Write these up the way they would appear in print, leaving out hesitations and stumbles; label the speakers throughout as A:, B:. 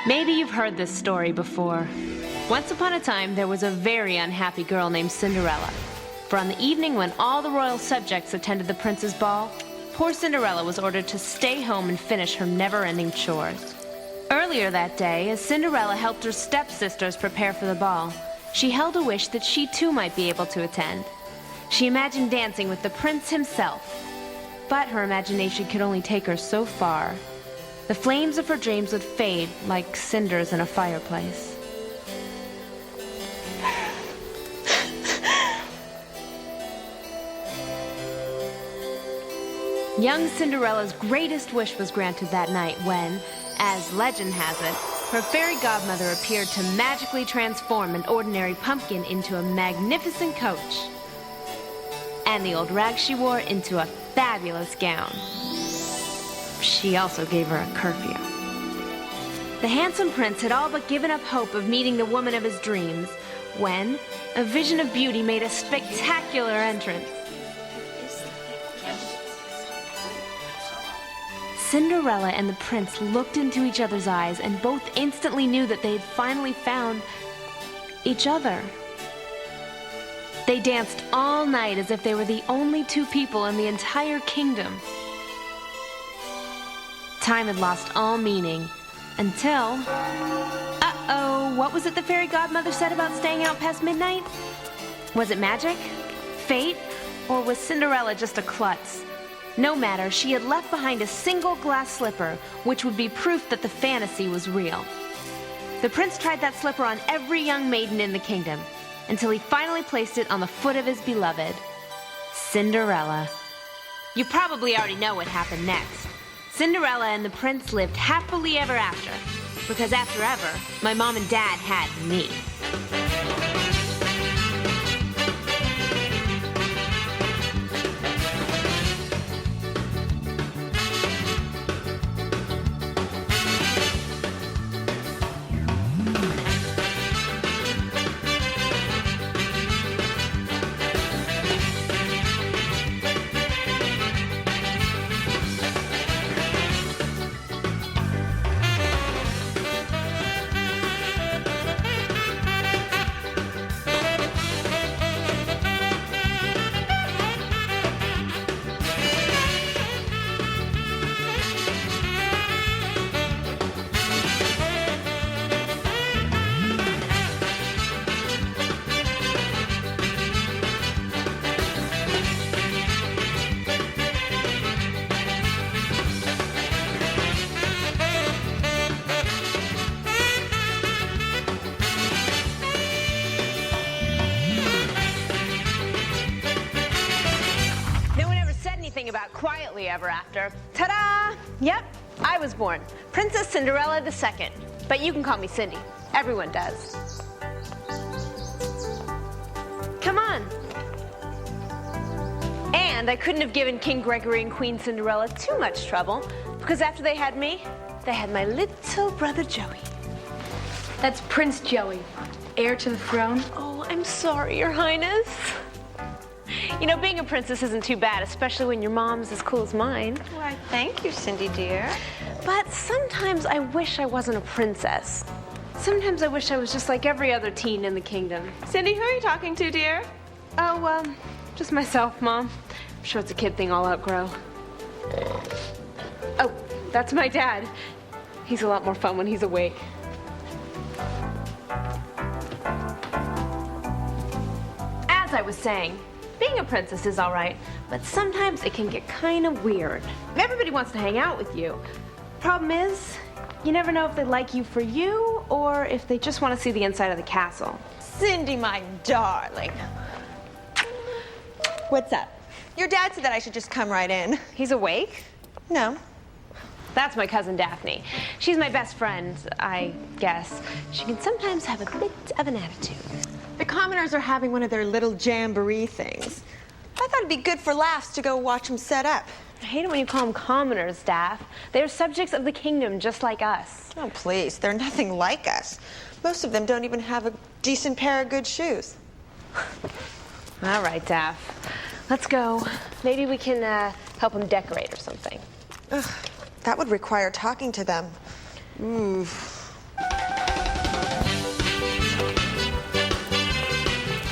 A: Maybe you've heard this story before. Once upon a time, there was a very unhappy girl named Cinderella. For on the evening when all the royal subjects attended the prince's ball, poor Cinderella was ordered to stay home and finish her never-ending chores. Earlier that day, as Cinderella helped her stepsisters prepare for the ball, she held a wish that she too might be able to attend. She imagined dancing with the prince himself, but her imagination could only take her so far. The flames of her dreams would fade like cinders in a fireplace. Young Cinderella's greatest wish was granted that night when, as legend has it, her fairy godmother appeared to magically transform an ordinary pumpkin into a magnificent coach, and the old rag she wore into a fabulous gown. She also gave her a curfew. The handsome prince had all but given up hope of meeting the woman of his dreams when a vision of beauty made a spectacular entrance. Cinderella and the prince looked into each other's eyes and both instantly knew that they had finally found each other. They danced all night as if they were the only two people in the entire kingdom. Time had lost all meaning until... Uh-oh, what was it the fairy godmother said about staying out past midnight? Was it magic? Fate? Or was Cinderella just a klutz? No matter, she had left behind a single glass slipper, which would be proof that the fantasy was real. The prince tried that slipper on every young maiden in the kingdom, until he finally placed it on the foot of his beloved, Cinderella. You probably already know what happened next. Cinderella and the prince lived happily ever after, because after ever, my mom and dad had me. About quietly ever after. Ta-da! Yep, I was born Princess Cinderella II. But you can call me Cindy. Everyone does. Come on. And I couldn't have given King Gregory and Queen Cinderella too much trouble, because after they had me, they had my little brother Joey.
B: That's Prince Joey, heir to the throne.
A: Oh, I'm sorry, Your Highness. You know, being a princess isn't too bad, especially when your mom's as cool as mine.
C: Why, thank you, Cindy, dear.
A: But sometimes I wish I wasn't a princess. Sometimes I wish I was just like every other teen in the kingdom.
C: Cindy, who are you talking to, dear?
A: Oh, just myself, Mom. I'm sure it's a kid thing I'll outgrow. Oh, that's my dad. He's a lot more fun when he's awake. As I was saying, being a princess is all right, but sometimes it can get kind of weird. Everybody wants to hang out with you. Problem is, you never know if they like you for you or if they just want to see the inside of the castle.
C: Cindy, my darling. What's up? Your dad said that I should just come right in.
A: He's awake?
C: No.
A: That's my cousin Daphne. She's my best friend, I guess. She can sometimes have a bit of an attitude.
C: The commoners are having one of their little jamboree things. I thought it'd be good for laughs to go watch them set up.
A: I hate it when you call them commoners, Daph. They're subjects of the kingdom just like us.
C: Oh, please. They're nothing like us. Most of them don't even have a decent pair of good shoes.
A: All right, Daph. Let's go. Maybe we can help them decorate or something.
C: Ugh, that would require talking to them. Ooh.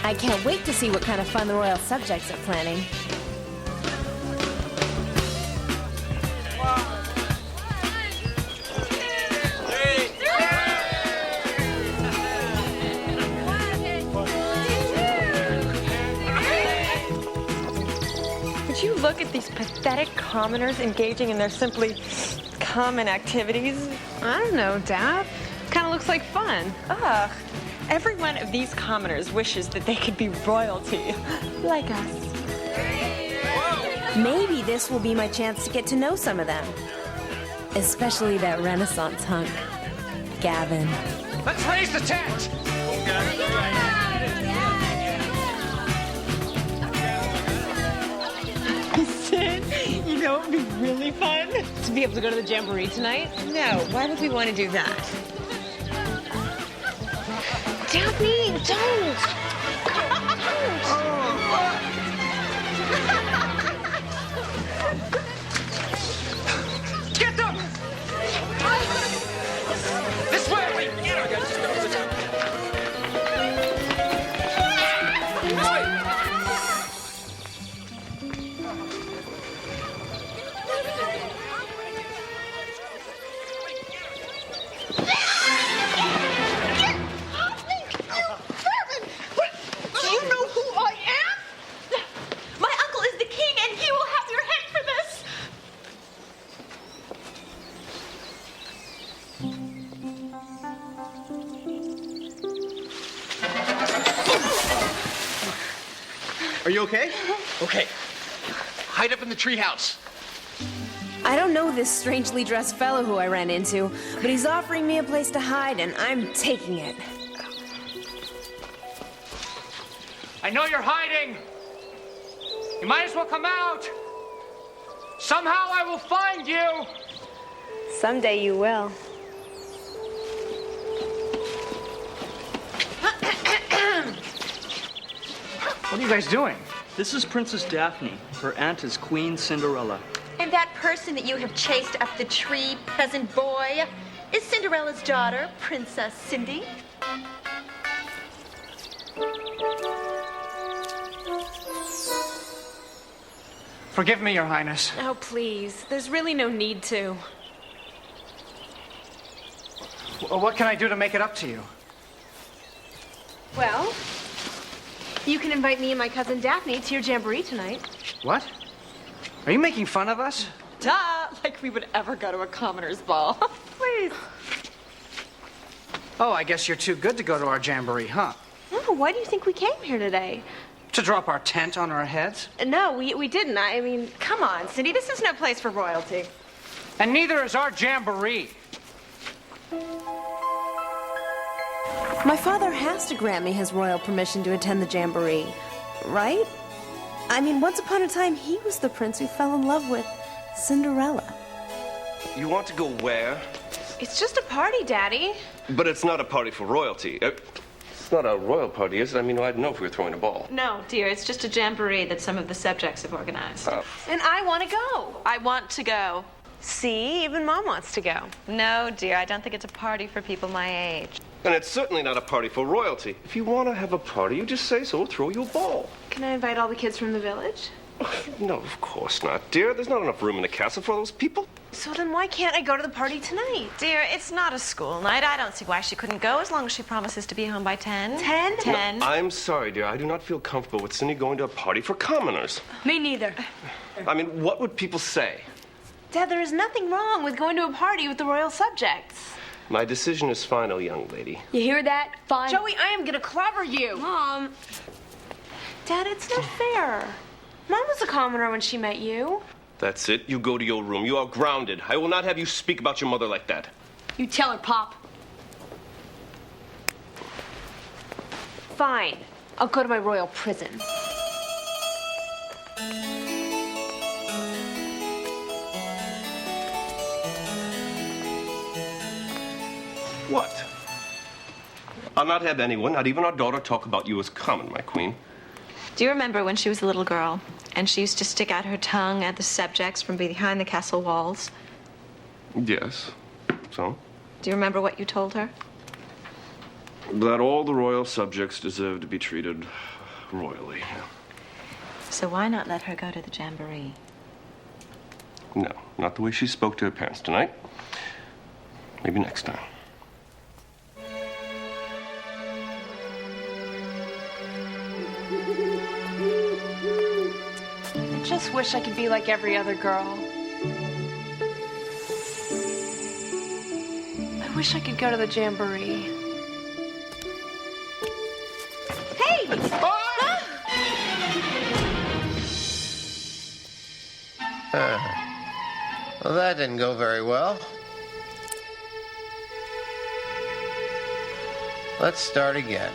A: I can't wait to see what kind of fun the royal subjects are planning.
C: Would you look at these pathetic commoners engaging in their simply common activities?
A: I don't know, Dad. Kind of looks like fun.
C: Ugh. Every one of these commoners wishes that they could be royalty, like us.
A: Maybe this will be my chance to get to know some of them. Especially that Renaissance hunk, Gavin.
D: Let's raise the tent!
C: Sid, you know it would be really fun?
A: To be able to go to the jamboree tonight?
C: No, why would we want to do that?
A: Daphne, don't!
D: Get them! This way!
E: Are you okay? Okay. Hide up in the treehouse.
A: I don't know this strangely dressed fellow who I ran into, but he's offering me a place to hide, and I'm taking it.
D: I know you're hiding. You might as well come out. Somehow I will find you.
A: Someday you will.
D: What are you guys doing?
F: This is Princess Daphne. Her aunt is Queen Cinderella.
G: And that person that you have chased up the tree, peasant boy, is Cinderella's daughter, Princess Cindy.
D: Forgive me, Your Highness.
A: Oh, please. There's really no need to.
D: What can I do to make it up to you?
A: Well, you can invite me and my cousin Daphne to your jamboree tonight.
D: What? Are you making fun of us?
C: Duh, like we would ever go to a commoner's ball. Please.
D: Oh, I guess you're too good to go to our jamboree, huh?
A: Oh, why do you think we came here today?
D: To drop our tent on our heads?
A: No, we didn't. I mean,
C: Come on, Cindy, this is no place for royalty.
D: And neither is our jamboree.
A: my father has to grant me his royal permission to attend the jamboree, right? I mean, once upon a time, he was the prince who fell in love with Cinderella.
H: You want to go where?
A: It's just a party, Daddy.
H: But it's not a party for royalty. It's not a royal party, is it? I mean, I'd know if we were throwing a ball.
I: No, dear, it's just a jamboree that some of the subjects have organized.
A: And I want to go.
I: I want to go.
A: See, even Mom wants to go.
I: No, dear, I don't think it's a party for people my age.
H: And it's certainly not a party for royalty. If you want to have a party, you just say so, throw you a ball.
A: Can I invite all the kids from the village?
H: No, of course not, dear. There's not enough room in the castle for all those people.
A: So then why can't I go to the party tonight?
I: Dear, it's not a school night. I don't see why she couldn't go as long as she promises to be home by 10.
A: 10?
I: 10.
H: No, I'm sorry, dear. I do not feel comfortable with Cindy going to a party for commoners.
B: Me neither.
H: I mean, what would people say?
A: Dad, there is nothing wrong with going to a party with the royal subjects.
H: My decision is final, young lady.
B: You hear that? Fine.
A: Joey, I am gonna clobber you. Mom. Dad, it's not fair. Mom was a commoner when she met you.
H: That's it. You go to your room. You are grounded. I will not have you speak about your mother like that.
B: You tell her, Pop.
A: Fine. I'll go to my royal prison.
H: What? I'll not have anyone, not even our daughter, talk about you as common, my queen.
I: Do you remember when she was a little girl and she used to stick out her tongue at the subjects from behind the castle walls?
H: Yes. So?
I: Do you remember what you told her?
H: That all the royal subjects deserve to be treated royally.
I: So why not let her go to the jamboree?
H: No, not the way she spoke to her parents tonight. Maybe next time.
A: I just wish I could be like every other girl. I wish I could go to the jamboree.
G: Hey!
J: Well, that didn't go very well. Let's start again.